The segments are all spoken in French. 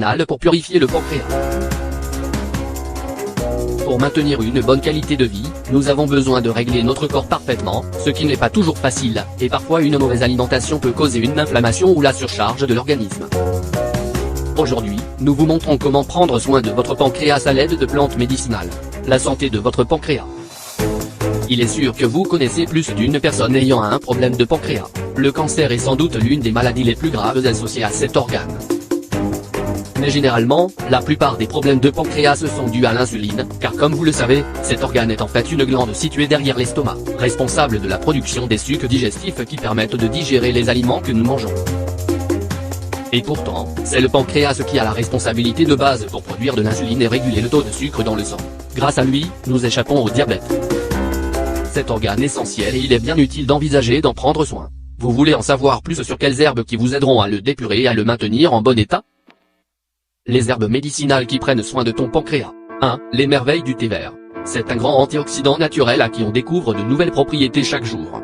médicinale pour purifier le pancréas. Pour maintenir une bonne qualité de vie, nous avons besoin de régler notre corps parfaitement, ce qui n'est pas toujours facile, et parfois une mauvaise alimentation peut causer une inflammation ou la surcharge de l'organisme. Aujourd'hui, nous vous montrons comment prendre soin de votre pancréas à l'aide de plantes médicinales. La santé de votre pancréas. Il est sûr que vous connaissez plus d'une personne ayant un problème de pancréas. Le cancer est sans doute l'une des maladies les plus graves associées à cet organe. Mais généralement, la plupart des problèmes de pancréas sont dus à l'insuline, car comme vous le savez, cet organe est en fait une glande située derrière l'estomac, responsable de la production des sucs digestifs qui permettent de digérer les aliments que nous mangeons. Et pourtant, c'est le pancréas qui a la responsabilité de base pour produire de l'insuline et réguler le taux de sucre dans le sang. Grâce à lui, nous échappons au diabète. Cet organe essentiel et il est bien utile d'envisager d'en prendre soin. Vous voulez en savoir plus sur quelles herbes qui vous aideront à le dépurer et à le maintenir en bon état? Les herbes médicinales qui prennent soin de ton pancréas. 1. Les merveilles du thé vert. C'est un grand antioxydant naturel à qui on découvre de nouvelles propriétés chaque jour.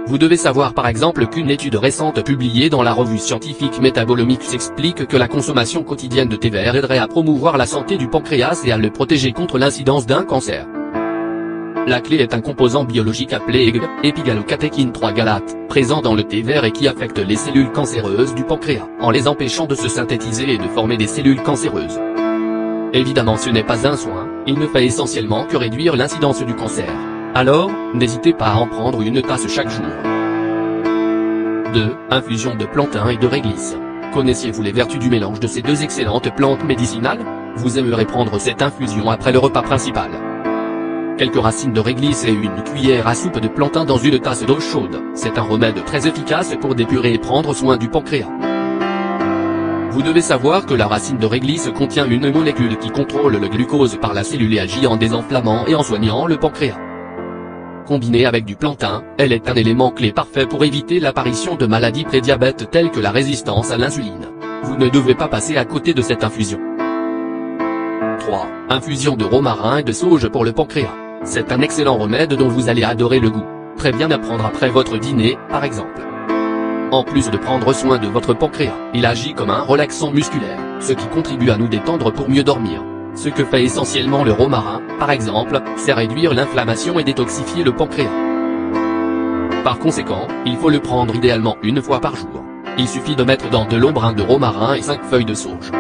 Vous devez savoir par exemple qu'une étude récente publiée dans la revue scientifique Metabolomics explique que la consommation quotidienne de thé vert aiderait à promouvoir la santé du pancréas et à le protéger contre l'incidence d'un cancer. La clé est un composant biologique appelé EGD, épigalocatéchine 3 galate, présent dans le thé vert et qui affecte les cellules cancéreuses du pancréas, en les empêchant de se synthétiser et de former des cellules cancéreuses. Évidemment ce n'est pas un soin, il ne fait essentiellement que réduire l'incidence du cancer. Alors, n'hésitez pas à en prendre une tasse chaque jour. 2. Infusion de plantain et de réglisse. Connaissiez-vous les vertus du mélange de ces deux excellentes plantes médicinales? Vous aimerez prendre cette infusion après le repas principal. Quelques racines de réglisse et une cuillère à soupe de plantain dans une tasse d'eau chaude, c'est un remède très efficace pour dépurer et prendre soin du pancréas. Vous devez savoir que la racine de réglisse contient une molécule qui contrôle le glucose par la cellule et agit en désenflammant et en soignant le pancréas. Combinée avec du plantain, elle est un élément clé parfait pour éviter l'apparition de maladies prédiabètes telles que la résistance à l'insuline. Vous ne devez pas passer à côté de cette infusion. 3. Infusion de romarin et de sauge pour le pancréas. C'est un excellent remède dont vous allez adorer le goût. Très bien à prendre après votre dîner, par exemple. En plus de prendre soin de votre pancréas, il agit comme un relaxant musculaire, ce qui contribue à nous détendre pour mieux dormir. Ce que fait essentiellement le romarin, par exemple, c'est réduire l'inflammation et détoxifier le pancréas. Par conséquent, il faut le prendre idéalement une fois par jour. Il suffit de mettre dans de longs brins de romarin et 5 feuilles de sauge.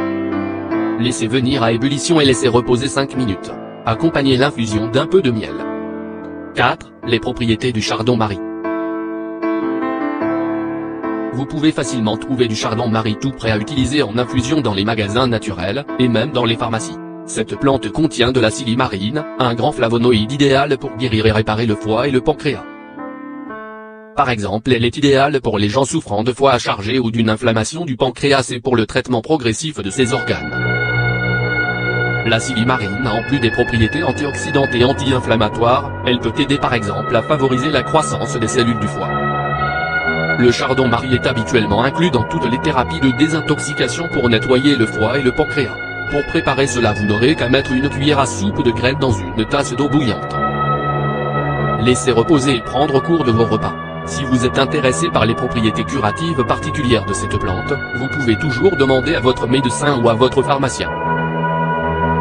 Laissez venir à ébullition et laissez reposer 5 minutes. Accompagnez l'infusion d'un peu de miel. 4. Les propriétés du chardon-marie. Vous pouvez facilement trouver du chardon-marie tout prêt à utiliser en infusion dans les magasins naturels, et même dans les pharmacies. Cette plante contient de la silimarine, un grand flavonoïde idéal pour guérir et réparer le foie et le pancréas. Par exemple, elle est idéale pour les gens souffrant de foie à charger ou d'une inflammation du pancréas et pour le traitement progressif de ces organes. La silimarine a en plus des propriétés antioxydantes et anti-inflammatoires, elle peut aider par exemple à favoriser la croissance des cellules du foie. Le chardon-marie est habituellement inclus dans toutes les thérapies de désintoxication pour nettoyer le foie et le pancréas. Pour préparer cela vous n'aurez qu'à mettre une cuillère à soupe de graines dans une tasse d'eau bouillante. Laissez reposer et prendre cours de vos repas. Si vous êtes intéressé par les propriétés curatives particulières de cette plante, vous pouvez toujours demander à votre médecin ou à votre pharmacien.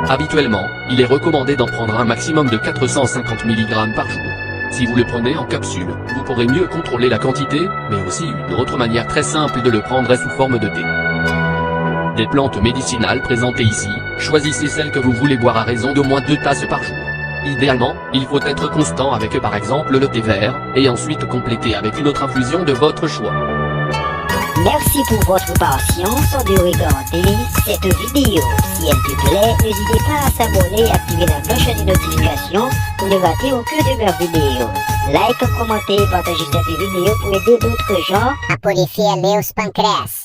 Habituellement, il est recommandé d'en prendre un maximum de 450 mg par jour. Si vous le prenez en capsule, vous pourrez mieux contrôler la quantité, mais aussi une autre manière très simple de le prendre est sous forme de thé. Des plantes médicinales présentées ici, choisissez celles que vous voulez boire à raison d'au moins 2 tasses par jour. Idéalement, il faut être constant avec par exemple le thé vert, et ensuite compléter avec une autre infusion de votre choix. Merci pour votre patience de regarder cette vidéo. Si elle te plaît, n'hésitez pas à s'abonner et activer la cloche de notification pour ne rater aucune de mes vidéos. Like, commentez, partagez cette vidéo pour aider d'autres gens à purifier le pancréas.